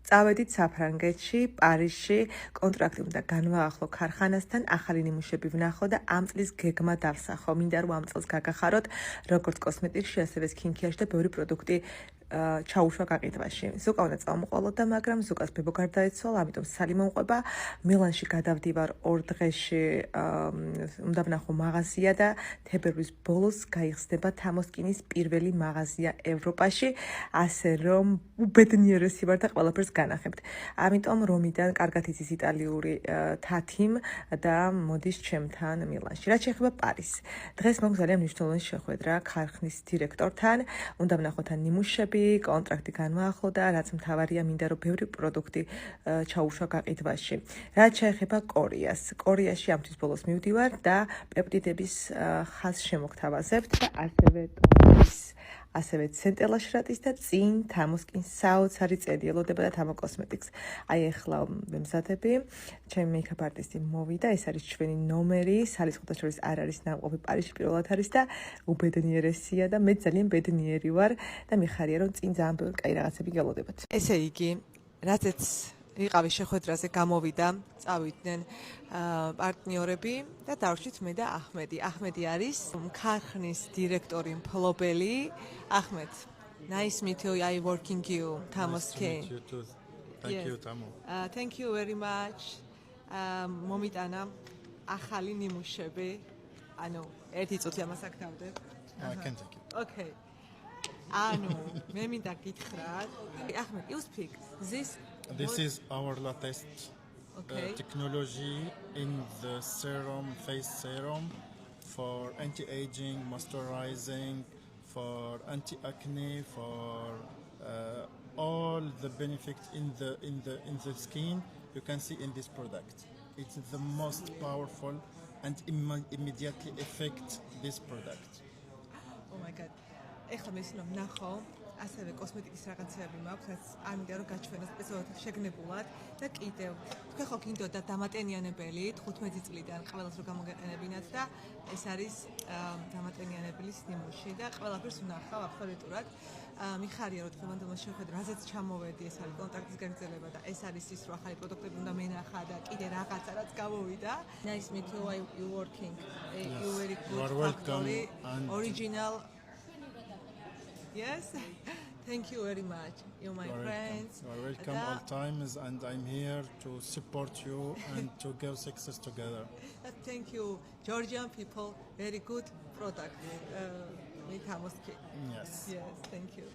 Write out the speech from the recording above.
წავედით საფრანგეთში, პარიზში, კონტრაქტი უნდა განვაახლო ქარხანასთან, ახალი ნიმუშები ვნახო და ამ წლის გეგმა დავსახო. მინდა რომ ამ წელს გაგახაროთ როგორც კოსმეტიკში, ასევე სკინქეარში და ბევრი პროდუქტი ჩაუშვა გაყიდვაში. ზუკა უნდა წავმოყოლოდა, მაგრამ ზუკას ბებო გარდაეცვალა, ამიტომ სალი მომყვება. მილანში გადავდივარ 2 დღეში, უნდა ვნახო მაღაზია და თებერვლის ბოლოს გაიხსნება თამოსკინის პირველი მაღაზია ევროპაში, ასე რომ უბედნიერესი ვარ და ყველაფერს განახებთ. ამიტომ რომიდან კარგად იცის იტალიური თათიმ და მოდის ჩემთან მილანში. რაც შეეხება პარიზს, დღეს მაქვს ძალიან მნიშვნელოვანი შეხვედრა ქარხნის დირექტორთან, უნდა ვნახოთ ან ნიმუშები, კონტრაქტი განვაახლო და რაც მთავარია, მინდა რომ ბევრი პროდუქტი ჩაუშვა გაყიდვაში. რაც შეეხება კორეას, კორეაში ამ თვის ბოლოს მივდივარ და პეპტიდების ხაზს შემოგთავაზებთ და ასევე ტომის, ასევე ცენტელაშრატის და წინ თამოსკინს საოცარი წელი ელოდება და თამო კოსმეტიკს. აი ახლა ვემზადები, ჩემი მეიქაპ არტისტი მოვიდა, ეს არის ჩვენი ნომერი, სალის ხუთაშორის არ არის ნამყოფი, პარიზში პირველად არის და უბედნიერესია და მე ძალიან ბედნიერი ვარ და მიხარია რომ წინ ძალიან ბევრი კაი რაღაცები გელოდებათ. ესე იგი, რაცაც ვიყავი შეხვედრაზე, გამოვიდა, წავიდნენ პარტნიორები და დავრჩით მე და აჰმედი. აჰმედი არის ქარხნის დირექტორი მფლობელი. აჰმედ, nice meet you, I working you, Tamoskin. Nice to meet you too. Thank you, Tamo. Thank you very much. მომიტანა ახალი ნიმუშები. ანუ ერთი წუთი ამას აკთავდებ. I can take it. Okay. ანუ მე მინდა გითხრათ. აჰმედ, you speak. This is our latest technology in the serum, face serum for anti-aging, moisturizing, for anti-acne, for all the benefits in the skin you can see in this product. It's the most powerful and immediately affect this product. Oh my god. ეხლა მესინა ვნახო, ასევე კოსმეტიკის რაღაცები მაქვს, რაც ამინდა რომ გაჩვენო სპეციალურად შეგნებულად და კიდევ თქვენ ხო გინდოდა დამატენიანებელი 15 წლიდან ყველას რო გამოგეყენებინათ და ეს არის დამატენიანებლის ნიმუში და ყველაფერს ვნახავ აბსოლუტურად. მიხარია რომ დღევანდელ შეხვედრა, რაზეც ჩამოვედი, ეს არის კონტაქტის გაგრძელება და ეს არის ის, რომ ახალი პროდუქტები უნდა მენახა და კიდე რაღაცა რაც გამოვიდა. Nice meet you, you working. You very good factory, original. Yes, thank you very much. You're my friends. You are welcome all times, and I'm here to support you and to go success together. Thank you, Georgian people. Very good product. Yes. Yes. Yes, thank you.